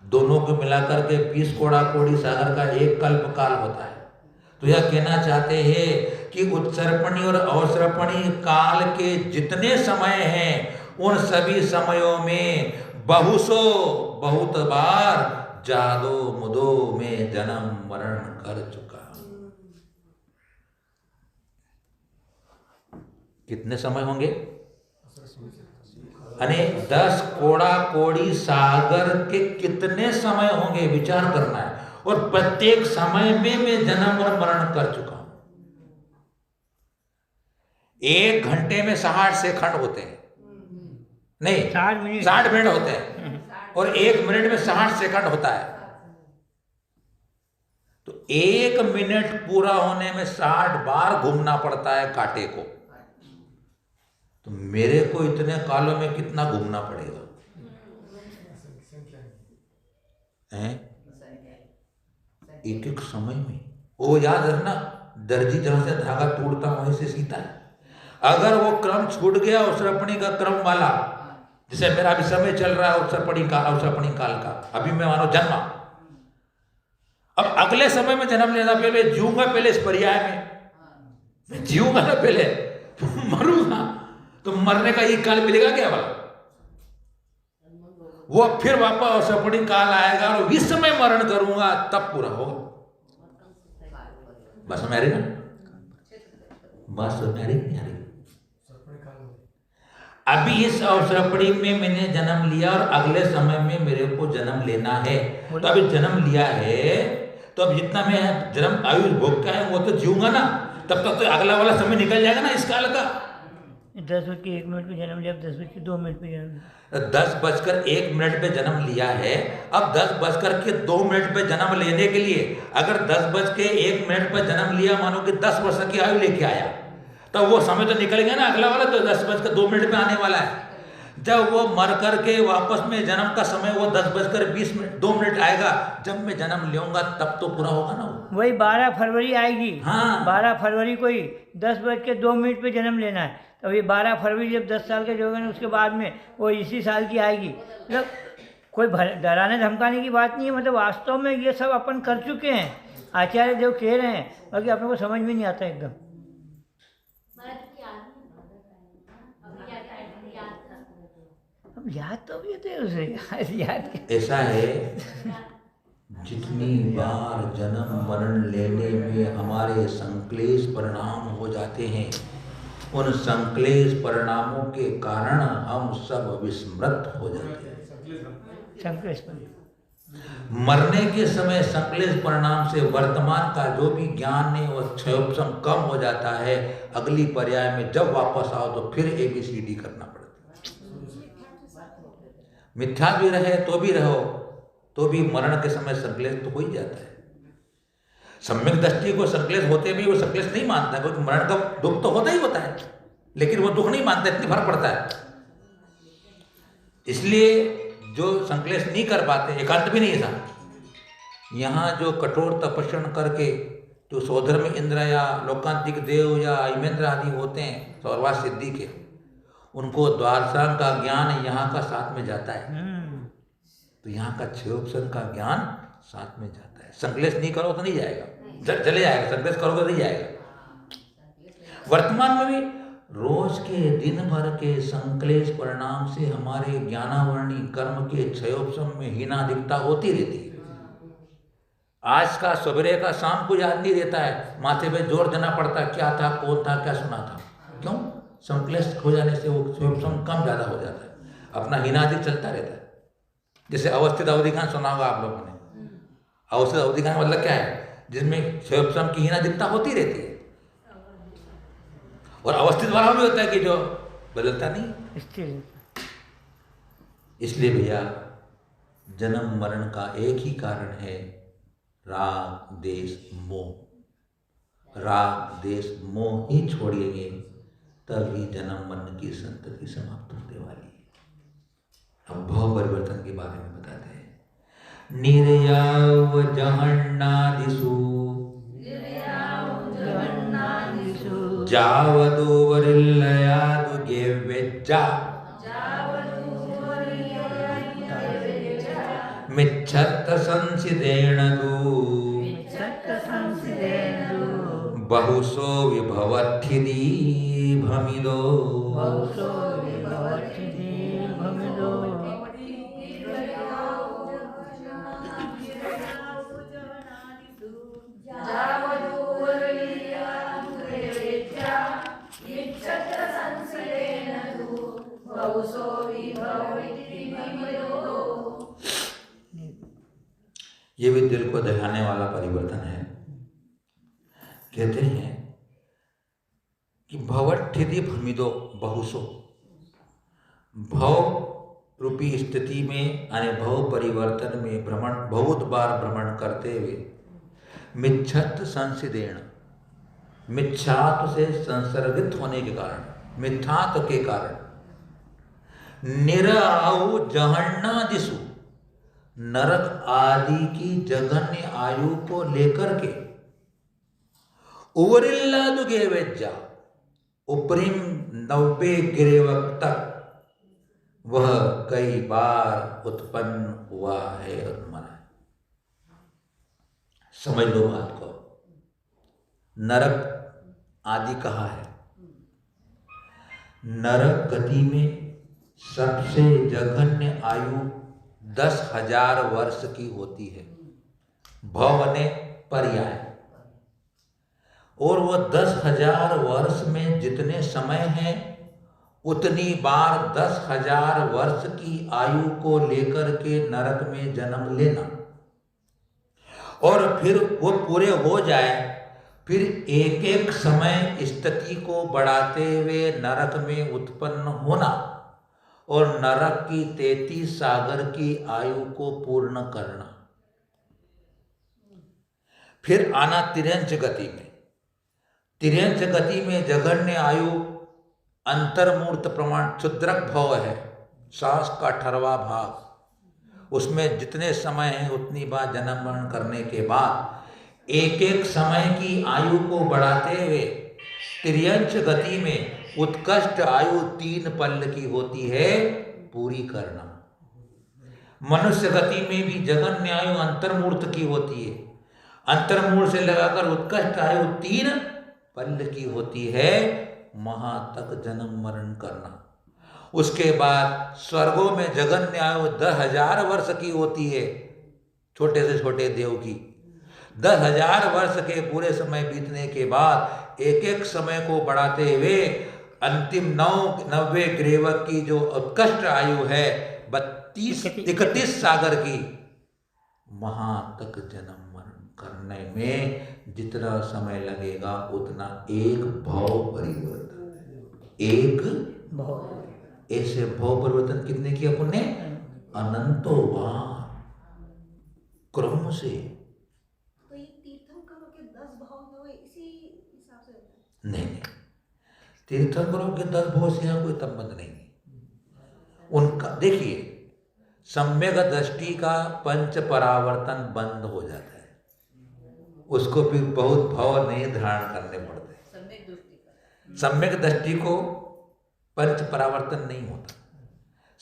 दोनों को मिलाकर के 20 कोड़ा कोड़ी सागर का एक कल्प काल होता है। तो यह कहना चाहते हैं कि उत्सर्पणी और अवसर्पणी काल के जितने समय हैं उन सभी समयों में बहुसो बहुत बार जादो मुदो में जन्म मरण कर चुका। कितने समय होंगे? यानी 10 कोड़ा कोड़ी सागर के कितने समय होंगे विचार करना है। और प्रत्येक समय में मैं जन्म और मरण कर चुका हूं। 1 घंटे में 60 सेकंड होते हैं, नहीं 60 मिनट होते हैं, और 1 मिनट में 60 सेकंड होता है। तो 1 मिनट पूरा होने में 60 बार घूमना पड़ता है कांटे को। तो मेरे को इतने कालों में कितना घूमना पड़ेगा? एक एक समय में। वो याद रखना, दर्जी जहां से धागा तोड़ता वहीं से सीता है। अगर वो क्रम छूट गया उत्सर्पणी का क्रम वाला, जैसे मेरा अभी समय चल रहा है उत्सर्पणी काल का, अभी मैं मानो जन्मा, अब अगले समय में जन्म लेना, पहले जीऊंगा, पहले इस पर्याय में मैं जीऊंगा ना, पहले मरूंगा, तो मरने का एक काल मिलेगा क्या वाला? वो फिर वापस उत्सर्पणी काल आएगा और इस समय मरण करूंगा, तब पूरा होगा। बस में आ रही ना, बस में आ रही। अभी इस उत्सर्पणी में मैंने जन्म लिया और अगले समय में मेरे को जन्म लेना है। तो अभी जन्म लिया है, तो अब जितना मैं जन्म आयु भोग का है वो तो जीऊंगा ना, तब तक तो अगला वाला समय निकल जाएगा ना इस काल का। 10:01 पे जन्म लिया, 10:02 पे जन्म, 10:01 पे जन्म लिया है। अब 10:02 पे जन्म लेने के लिए अगर 10:01 पे जन्म लिया, मानो कि 10 वर्ष की आयु लेके आया, तो वो समय तो निकल गया ना अगला वाला, तो 10:02 पे आने वाला है। जब वो मर करके वापस में जन्म का समय वो 10:20 आएगा, जब मैं जन्म लूंगा तब तो पूरा होगा ना। वही 12 फरवरी आएगी। हाँ, 12 फरवरी को ही 10:02 पे जन्म लेना है। तो ये 12 फरवरी जब 10 साल के जो होगा ना, उसके बाद में वो इसी साल की आएगी। मतलब कोई डराने धमकाने की बात नहीं है, मतलब वास्तव में ये सब अपन कर चुके हैं, आचार्य देव कह रहे हैं, बाकी अपने को समझ में नहीं आता एकदम। अब याद तो भी होते उसे याद ऐसा है, जितनी बार जन्म मरण लेने में हमारे संक्लेश परिणाम हो जाते हैं, उन संक्लेश परिणामों के कारण हम सब विस्मृत हो जाते हैं। संक्लेश मरने के समय संक्लेश परिणाम से वर्तमान का जो भी ज्ञान है वो क्षयोपशम कम हो जाता है। अगली पर्याय में जब वापस आओ तो फिर ABCD करना पड़ता है। मिथ्या भी रहे तो भी रहो, तो भी मरण के समय संक्लेश तो हो ही जाता है। सम्यक दृष्टि को संक्लेश होते भी वो संक्लेश नहीं मानता, क्योंकि मरण का दुख तो होता ही होता है, लेकिन वो दुख नहीं मानता, इतनी फर्क पड़ता है। इसलिए जो संकलेश नहीं कर पाते, एकांत भी नहीं था, यहाँ जो कठोर तपस्या करके जो सौधर्म इंद्र या लोकांतिक देव या इमेंद्र आदि होते हैं सौरवास सिद्धि के, उनको द्वादशांग का ज्ञान यहाँ का साथ में जाता है। तो यहाँ का क्षयोपसन का ज्ञान साथ में जाता है। संकलेश नहीं करो तो नहीं जाएगा, चले जाएगा, संकलेश करोगे तो नहीं जाएगा। वर्तमान में भी रोज के दिन भर के संकलेश परिणाम से हमारे ज्ञानावर्णी कर्म के क्षयोपशम में हीनाधिकता होती रहती है। आज का सवेरे का शाम को याद नहीं रहता है, माथे पे जोर देना पड़ता है, क्या था, कौन था, क्या सुना था। क्यों? संकलेश हो जाने से वो क्षयोपशम कम ज़्यादा हो जाता है, अपना हीनाधिक चलता रहता है। जैसे अवस्थित अवधिकांश सुना होगा आप लोगों ने। अवस्थित अवधिकांश मतलब क्या है? जिसमें क्षयोपशम की हीनाधिकता होती रहती है। और अवस्थित वाला भी होता है कि जो बदलता नहीं। इसलिए भैया जन्म मरण का एक ही कारण है, राग देश मोह। राग देश मोह ही छोड़ेंगे तभी जन्म मरण की संतति समाप्त होने वाली है। अब भाव परिवर्तन के बारे में बताते हैं। निर्याव जहन्नादिषु जावदो वरिल्लयादु गेव्यज्जा मिच्छत्त संसिदेण दु बहुसो विभवत्थिति भमिदो। ये भी दिल को दहाने वाला परिवर्तन है। कहते हैं कि भवठिधि भ्रमिदो बहुसो, भव रूपी स्थिति में यानी भव परिवर्तन में भ्रमण, बहुत बार भ्रमण करते हुए मिच्छत संसिदेण, मिच्छात्व से संसर्गित होने के कारण, मिथ्यात्व के कारण, निराहु जहन्नादिषु, नरक आदि की जघन्य आयु को लेकर के, उवरिल्लादु गेवेज्जा, उपरिम 90 गिरेवक तक वह कई बार उत्पन्न हुआ है और मरा है। समझ लो बात को। नरक आदि कहा है। नरक गति में सबसे जघन्य आयु 10,000 वर्ष की होती है। भव ने पर्याय, और वो 10,000 वर्ष में जितने समय हैं उतनी बार 10,000 वर्ष की आयु को लेकर के नरक में जन्म लेना, और फिर वो पूरे हो जाए, फिर एक एक समय स्थिति को बढ़ाते हुए नरक में उत्पन्न होना और नरक की 33 सागर की आयु को पूर्ण करना, फिर आना तिर्यंच गति में। तिर्यंच गति में जघन्य आयु अंतर्मूर्त प्रमाण क्षुद्रक भव है, सांस का 18वां भाग, उसमें जितने समय है उतनी बार जन्म मरण करने के बाद एक एक समय की आयु को बढ़ाते हुए तिर्यंच गति में उत्कृष्ट आयु 3 पल्ल की होती है, पूरी करना। मनुष्य गति में भी जघन्य आयु अंतर्मूर्त की होती है, अंतर्मूर्त से लगाकर उत्कृष्ट आयु 3 पल्ल की होती है, महा तक जन्म मरण करना। उसके बाद स्वर्गों में जघन्य आयु 10,000 वर्ष की होती है, छोटे से छोटे देव की। 10,000 वर्ष के पूरे समय बीतने के बाद एक एक समय को बढ़ाते हुए अंतिम 90 ग्रेवक की जो उत्कृष्ट आयु है 31 सागर की, वहां तक जन्म मरण करने में जितना समय लगेगा उतना एक भव परिवर्तन, एक भव। ऐसे भव परिवर्तन कितने किया अपन ने? अनंतो बार क्रम से। तो ये तीर्थंकरों के 10 भाव हुए इसी हिसाब से? नहीं, तीर्थंकरों के 10 भाव से यहाँ कोई संबंध नहीं। उनका देखिए, सम्यक दृष्टि का पंच परावर्तन बंद हो जाता है, उसको फिर बहुत भाव नहीं धारण करने पड़ते। सम्यक दृष्टि को पंच परावर्तन नहीं होता,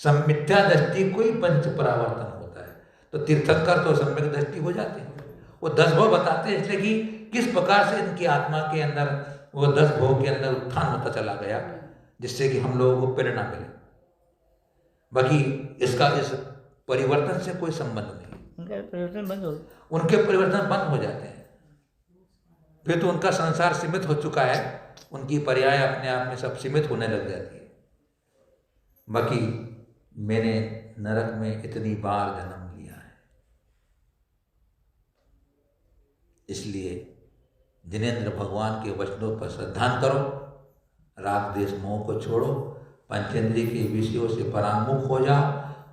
सम्मिथ्या दृष्टि को ही पंच परावर्तन होता है। तो तीर्थंकर तो सम्यक दृष्टि हो जाते हैं, वो 10 भाव बताते हैं, इसलिए कि किस प्रकार से इनकी आत्मा के अंदर वो 10 भाव के अंदर उत्थान होता चला गया, जिससे कि हम लोगों को प्रेरणा मिले। बाकी इसका इस परिवर्तन से कोई संबंध नहीं, उनका परिवर्तन बंद हो गया। उनके परिवर्तन बंद हो जाते हैं, फिर तो उनका संसार सीमित हो चुका है, उनकी पर्याय अपने आप में सब सीमित होने लग जाती है। बाकी मैंने नरक में इतनी बार जन्म लिया है, इसलिए जिनेंद्र भगवान के वचनों पर श्रद्धान करो, राग द्वेष मोह को छोड़ो, पंचेंद्रिय के विषयों से परांगमुख हो जाओ,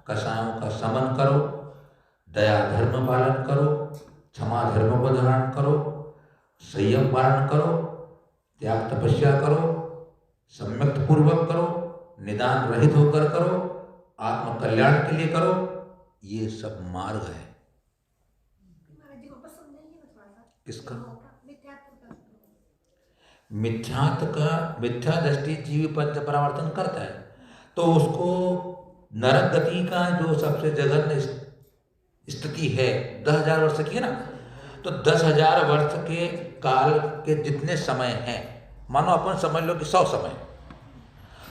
कषायों का समन करो, दया धर्म पालन करो, क्षमा धर्म को धारण करो, संयम पालन करो, त्याग तपस्या करो, सम्यक पूर्वक करो, निदान रहित होकर करो, आत्म कल्याण के लिए करो। ये सब मार्ग है। महाराज जी को पसंद नहीं है थोड़ा सा किसका? मिथ्यात्व का। मिथ्या दृष्टि जीव पंच परावर्तन करता है, तो उसको नरक गति का जो सबसे जघन्य स्थिति है 10,000 वर्ष की है ना, तो 10,000 वर्ष के काल के जितने समय हैं, मानो अपन समझ लो कि 100 समय,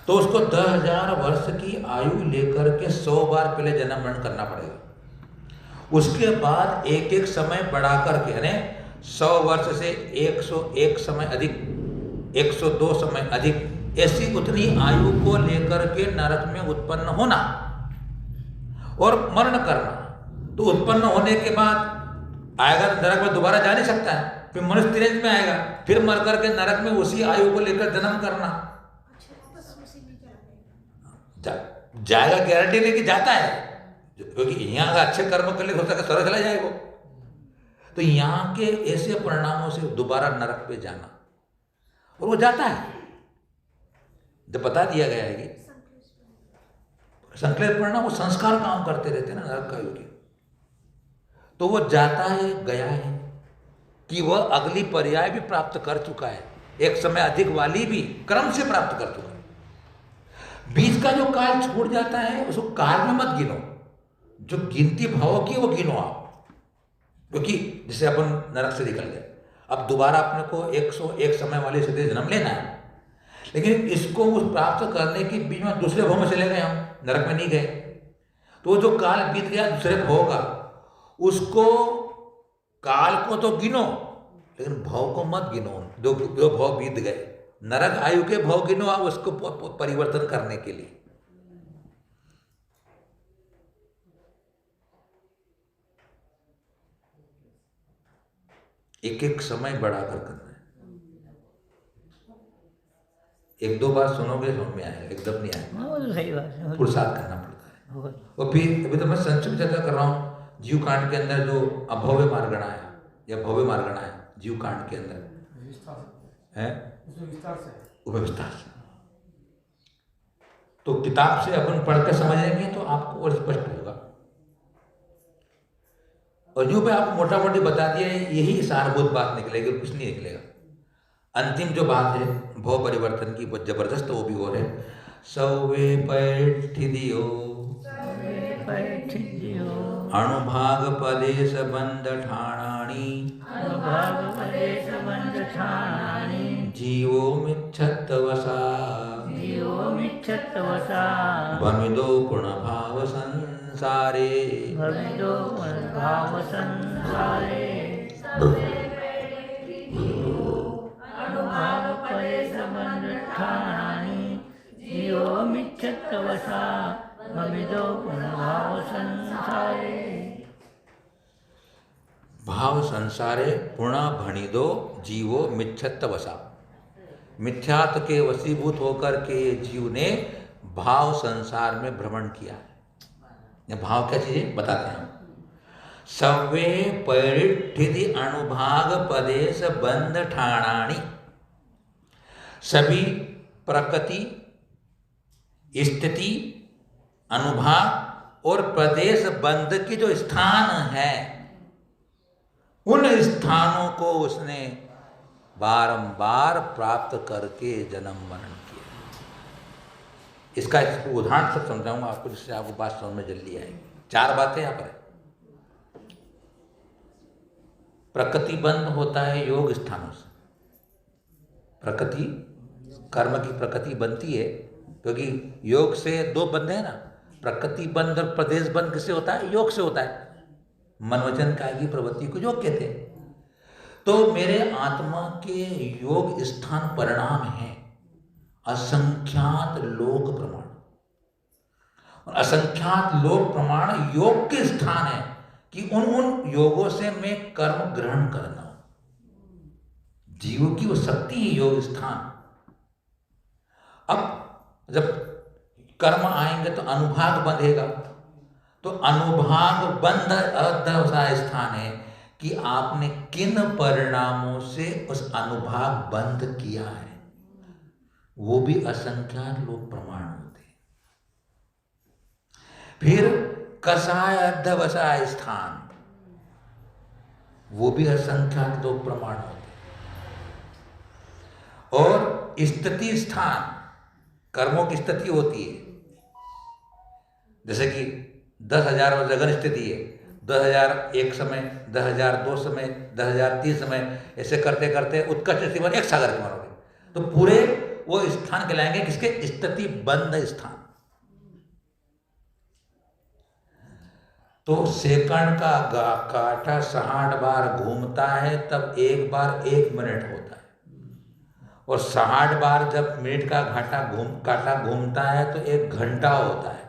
तो उसको 10,000 वर्ष की आयु लेकर के 100 बार पहले जन्म मरण करना पड़ेगा। उसके बाद एक एक समय बढ़ा करके, यानी 100 वर्ष से 101 समय अधिक, 102 समय अधिक, ऐसी उतनी आयु को लेकर के नरक में उत्पन्न होना और मरण करना। तो उत्पन्न होने के बाद आएगा तो नरक में दोबारा जा नहीं सकता है, फिर मनुष्य रेंज में आएगा, फिर मर करके नरक में उसी आयु को लेकर जन्म करना। जाएगा, गारंटी लेके जाता है, क्योंकि यहाँ का अच्छे कर्म कर ले हो सकता स्वर्ग चला जाएगा। तो यहाँ के ऐसे परिणामों से दोबारा नरक पे जाना, और वो जाता है। जब बता दिया गया है कि संकल्प परिणाम, वो संस्कार काम करते रहते हैं ना नरक का योगी, तो वो जाता है, गया है कि वह अगली पर्याय भी प्राप्त कर चुका है, एक समय अधिक वाली भी क्रम से प्राप्त कर चुका है। बीच का जो काल छूट जाता है उसको काल में मत गिनो, जो गिनती भाव की वो गिनो आप, क्योंकि जैसे अपन नरक से निकल गए, अब दोबारा अपने को 101 समय वाले से जन्म लेना है, लेकिन इसको उस प्राप्त करने के बीच में दूसरे भाव में चले गए, हम नरक में नहीं गए, तो जो काल बीत गया दूसरे भाव का, उसको काल को तो गिनो लेकिन भाव को मत गिनो। जो भाव बीत गए, नरक आयु के भाव गिनो आप उसको परिवर्तन करने के लिए। एक एक समय बढ़ाकर करना है। 1-2 बार सुनोगे समझ में आएगा, एकदम नहीं आएगा, वो तो सही बात है। पुरुषार्थ करना पड़ता है। और फिर अभी तो मैं संक्षिप्त चर्चा कर रहा हूँ, जीव कांड के अंदर जो अभव्य मार्गणा है या भव्य मार्गणा है जीव कांड के अंदर है, वो विस्तार से तो किताब से अपन पढ़ के समझेंगे तो आपको और स्पष्ट होगा। और यूं पे आपको मोटा मोटी बता दिया है, यही सारभूत बात निकलेगी, कुछ नहीं निकलेगा। अंतिम जो बात है भाव परिवर्तन की, बहुत जबरदस्त वो भी और है। सौवे पैठिदियो अणुभाग पदेश बंध ठाणानी, जीवो मिच्छत्तवसा भमिदो पुनर्भाव संसारे, भाव संसारे पुनः भणिदो जीवो मिच्छत्तवसा। मिथ्यात्व के वशीभूत होकर के जीव ने भाव संसार में भ्रमण किया है। भाव क्या चीज बताते हैं हम। सव्वे परिठिधि अणुभाग पदेश बंध ठाणानी, सभी प्रकृति, स्थिति, अनुभाग और प्रदेश बंद की जो स्थान है, उन स्थानों को उसने बारंबार प्राप्त करके जन्म मरण किया। इसका उदाहरण से समझाऊंगा आपको, जिससे आपको बात समझ में जल्दी आएगी। 4 बातें यहाँ पर है। प्रकृति बंध होता है योग स्थानों से। प्रकृति, कर्म की प्रकृति बनती है, क्योंकि योग से 2 बंध है ना, प्रकृति बंध और प्रदेश बंध किससे होता है? योग से होता है। मन वचन काया की प्रवृत्ति को योग कहते हैं। तो मेरे आत्मा के योग स्थान परिणाम है असंख्यात लोक प्रमाण, और असंख्यात लोक प्रमाण योग के स्थान है कि उन योगों से मैं कर्म ग्रहण करना हूं। जीव की वो शक्ति है योग स्थान। अब जब कर्म आएंगे तो अनुभाग बंधेगा, तो अनुभाग बंध अध्यवसाय स्थान है कि आपने किन परिणामों से उस अनुभाग बंध किया है, वो भी असंख्यात लोक प्रमाण होते हैं। फिर कसाय अध्यवसाय स्थान, वो भी असंख्यात लोक प्रमाण होते हैं। और स्थिति स्थान, कर्मों की स्थिति होती है, जैसे कि 10,000 में जगन स्थिति है, 10,000 एक समय, 10,000 2 समय, 10,000 3 समय, ऐसे करते करते उत्कर्ष स्थिति बन 1 सागर के मारोगे, तो पूरे वो स्थान कहलाएंगे किसके? स्थिति बंध स्थान। तो सेकंड का काटा 60 बार घूमता है, तब एक बार 1 मिनट होता है, और 60 बार जब मिनट का काटा घूमता है तो 1 घंटा होता है,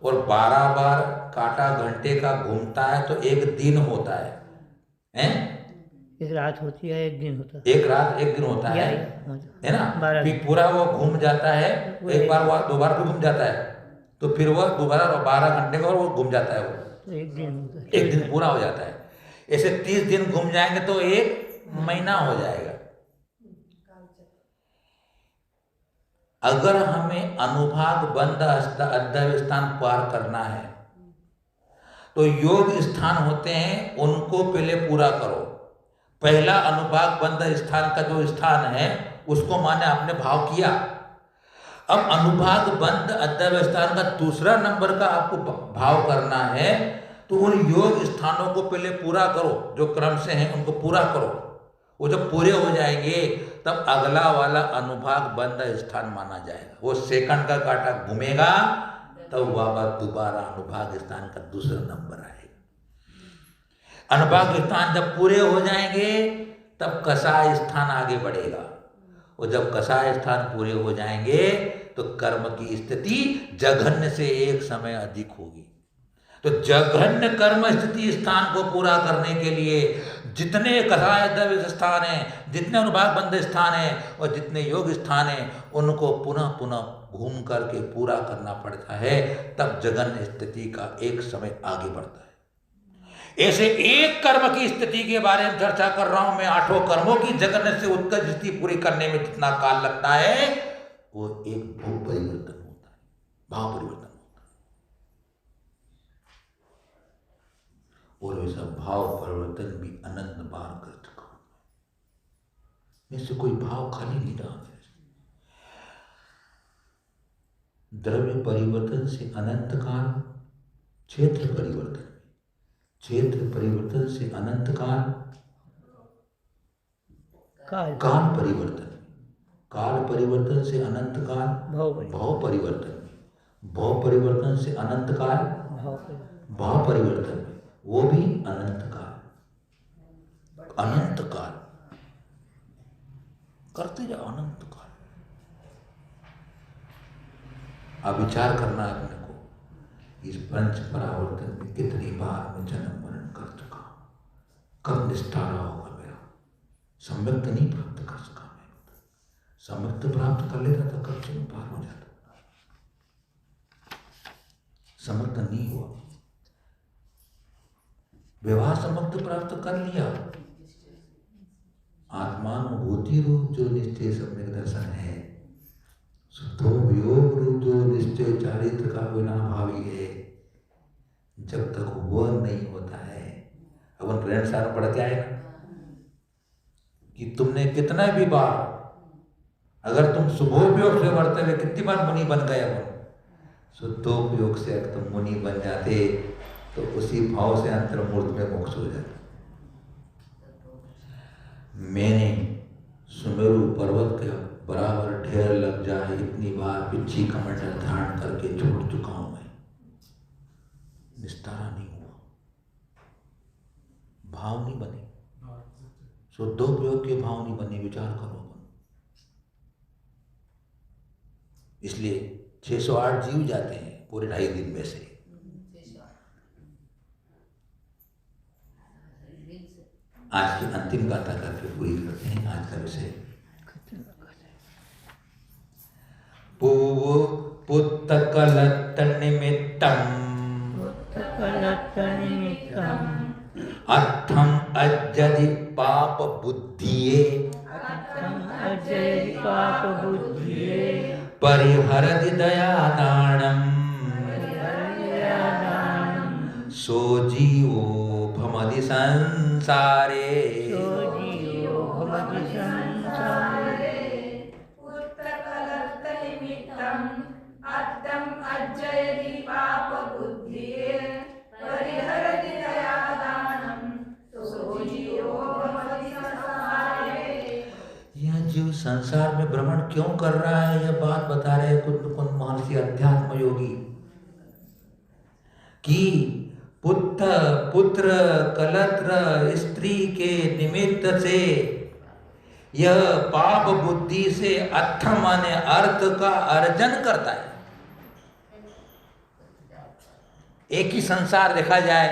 और 12 बार काटा घंटे का घूमता है तो 1 दिन होता है। हैं? एक रात होती है, 1 दिन होता है। एक रात 1 दिन होता है ना। फिर पूरा वो घूम जाता है, एक बार वो 2 बार भी घूम जाता है, तो फिर वो दोबारा 12 घंटे का और वो घूम जाता है, वो तो 1 दिन होता है, 1 दिन पूरा हो जाता है। ऐसे 30 दिन घूम जाएंगे तो 1 महीना हो जाएगा। अगर हमें अनुभाग बंध अध्यय स्थान पार करना है तो योग स्थान होते हैं, उनको पहले पूरा करो। पहला अनुभाग बंध स्थान का जो स्थान है उसको माने आपने भाव किया। अब अनुभाग बंध अध्यय स्थान का दूसरा नंबर का आपको भाव करना है, तो उन योग स्थानों को पहले पूरा करो, जो क्रम से हैं उनको पूरा करो। वो जब पूरे हो जाएंगे तब अगला वाला अनुभाग बंध स्थान माना जाएगा। वो सेकंड का काटा घूमेगा, तब वापस दोबारा अनुभाग स्थान का दूसरा नंबर आएगा। अनुभाग स्थान जब पूरे हो जाएंगे तब कसाय स्थान आगे बढ़ेगा, और जब कसाय स्थान पूरे हो जाएंगे तो कर्म की स्थिति जघन्य से 1 समय अधिक होगी। तो जघन्य कर्म स्थिति स्थान को पूरा करने के लिए जितने कसाय स्थान हैं, जितने अनुभाग बंध स्थान हैं और जितने योग स्थान हैं, उनको पुनः पुनः घूम करके पूरा करना पड़ता है, तब जघन्य स्थिति का 1 समय आगे बढ़ता है। ऐसे एक कर्म की स्थिति के बारे में चर्चा कर रहा हूं मैं। 8 कर्मों की जघन्य से उत्कर्ष स्थिति पूरी करने में जितना काल लगता है, वो एक भाव परिवर्तन होता है, भाव परिवर्तन। और वैसा भाव परिवर्तन भी अनंत बार कर चुका हूं मैं। इससे कोई भाव खाली नहीं रहा मेरे से। द्रव्य परिवर्तन से अनंत काल, क्षेत्र परिवर्तन, क्षेत्र परिवर्तन से अनंत काल, काल परिवर्तन, काल परिवर्तन से अनंत काल, भाव परिवर्तन, भाव परिवर्तन से अनंत काल, भाव परिवर्तन, वो भी अनंत काल, अनंत काल करते जाओ, अनंत काल। अब विचार करना है अपने को, इस पंच परावर्तन में कितनी बार मैं जन्म मरण कर चुका हूं, कब निस्तारा होगा मेरा। सम्यक्त नहीं प्राप्त कर सका मैं, सम्यक्त प्राप्त कर लेता तो कब से पार हो जाता, सम्यक्त नहीं हुआ। व्यवहार सम्यक्त प्राप्त कर लिया, आत्मानुभूति रूप जो निश्चय सम्यक दर्शन है, शुद्धो योग रूप जो निश्चय चारित्र का विना भावी है, जब तक वो नहीं होता है। अपन ग्रहण सार पढ़ के आए ना कि तुमने कितना भी बार, अगर तुम शुभोपयोग से बढ़ते हुए कितनी बार मुनि बन गए हो, शुद्धोपयोग से अगर तुम मुनि बन जाते तो उसी भाव से अंतर्मूर्त में मोक्ष हो जाता। मैंने सुमेरु पर्वत के बराबर ढेर लग जाए इतनी बार पिछी कमंडल धारण करके छोड़ चुका हूं मैं, निस्तारा नहीं हुआ, भाव नहीं बने, शुद्धोपयोग के भाव नहीं बने। विचार करो अपन। इसलिए 608 जीव जाते हैं पूरे 2.5 दिन में से। आज की अंतिम गाथा करके पूरी करते हैं आज का विषय। पुत्तकलत्त निमित्तम् अर्थम अज्जदि पाप बुद्धिये परिहरति दयादानम् सो जीवो भमति संसारे। यह जीव संसार में भ्रमण क्यों कर रहा है, यह बात बता रहे कुंद महर्षि अध्यात्म योगी कि पुत्र कलत्र स्त्री के निमित्त से यह पाप बुद्धि से अथ माने अर्थ का अर्जन करता है। एक ही संसार देखा जाए,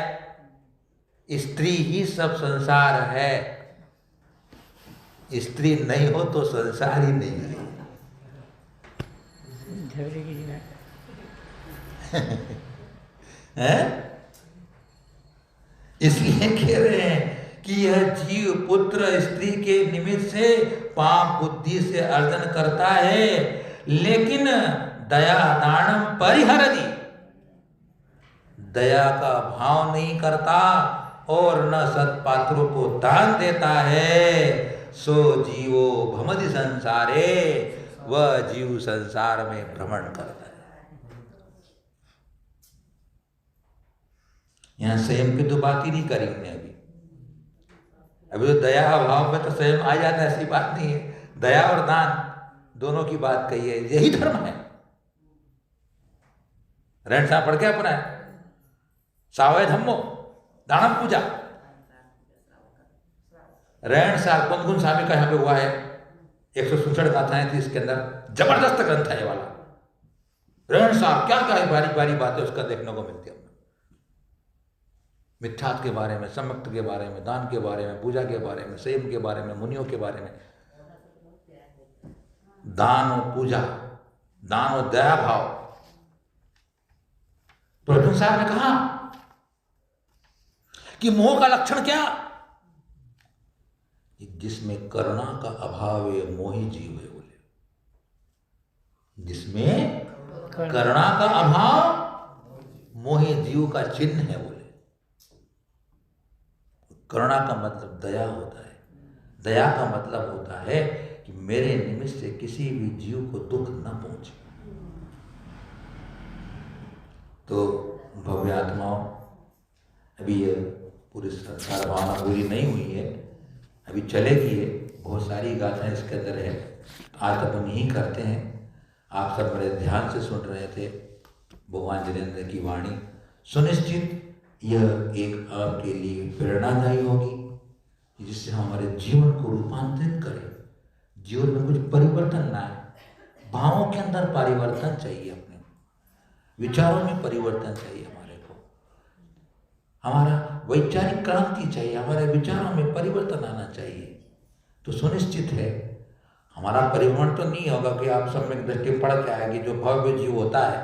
स्त्री ही सब संसार है। स्त्री नहीं हो तो संसार ही नहीं है। इसलिए कह रहे हैं कि यह जीव पुत्र स्त्री के निमित्त से पाप बुद्धि से अर्जन करता है, लेकिन दया दानम परिहरति, दया का भाव नहीं करता और न सत्पात्रों को दान देता है। सो जीवो भमति संसारे, वह जीव संसार में भ्रमण करता है। यहां संयम की तो बात ही नहीं करी हमने अभी तो दया भाव में तो संयम आ जाता है, ऐसी बात नहीं है। दया और दान दोनों की बात कही है, यही धर्म है। रहन सहन पढ़ के अपना है, सावय धम्मो दानम पूजा। रहन सहन गुण स्वामी का यहाँ पे हुआ है, 167 गाथाएं थी इसके अंदर, जबरदस्त ग्रंथ है ये वाला। रहन सहन क्या क्या बारी बारी बातें उसका देखने को मिलती है। मिथ्यात के बारे में, सम्यक्त के बारे में, दान के बारे में, पूजा के बारे में, संयम के बारे में, मुनियों के बारे में। दान और पूजा, दान और दया भाव। तो अर्जुन साहब ने कहा कि मोह का लक्षण क्या, जिसमें करुणा का अभाव है मोही जीव है। बोले जिसमें करुणा का अभाव मोही जीव का चिन्ह है। बोले करुणा का मतलब दया होता है। दया का मतलब होता है कि मेरे निमित्त से किसी भी जीव को दुख न पहुंचे। तो भव्य आत्माओं, अभी ये पूरी संसार भावना पूरी नहीं हुई है, अभी चलेगी है, बहुत सारी गाथाएं इसके अंदर है। आज अपन यही करते हैं। आप सब बड़े ध्यान से सुन रहे थे भगवान जिनेंद्र की वाणी। सुनिश्चित यह एक आपके लिए प्रेरणादायी होगी, जिससे हमारे जीवन को रूपांतरित करें। जीवन में कुछ परिवर्तन लाए, भावों के अंदर परिवर्तन चाहिए, अपने विचारों में परिवर्तन चाहिए, हमारे को हमारा वैचारिक क्रांति चाहिए, हमारे विचारों में परिवर्तन आना चाहिए। तो सुनिश्चित है हमारा परिवर्तन तो नहीं होगा कि आप सब में दृष्टि पड़ के आएगी। जो भव्य जीव होता है,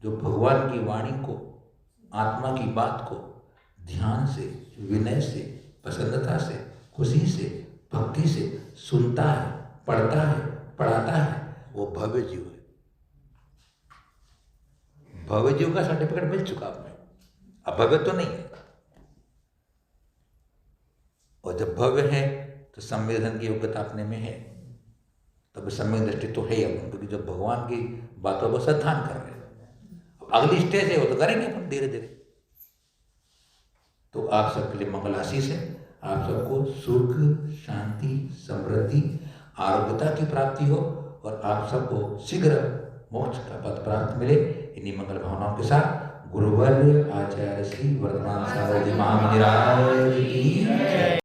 जो भगवान की वाणी को, आत्मा की बात को ध्यान से, विनय से, प्रसन्नता से, खुशी से, भक्ति से सुनता है, पढ़ता है, पढ़ाता है, वो भव्य जीव है। भव्य जीव का सर्टिफिकेट मिल चुका हमें। अभव्य तो नहीं है। और जब भव्य है तो संवेदन की योग्यता अपने में है, तब सम्यक दृष्टि तो है ही अपन, क्योंकि जब भगवान की बातों को श्रद्धान कर रहे हैं। अब अगली स्टेज है वो तो करेंगे अपन धीरे धीरे। तो आप सबके लिए मंगल आशीष है, आप सबको सुख, शांति, समृद्धि, आरोग्यता की प्राप्ति हो और आप सबको शीघ्र मोक्ष का पद प्राप्त मिले। इन्हीं मंगल भावनाओं के साथ गुरुवर्य आचार्य श्री वर्धमान सारथी महामुनि राज की जय।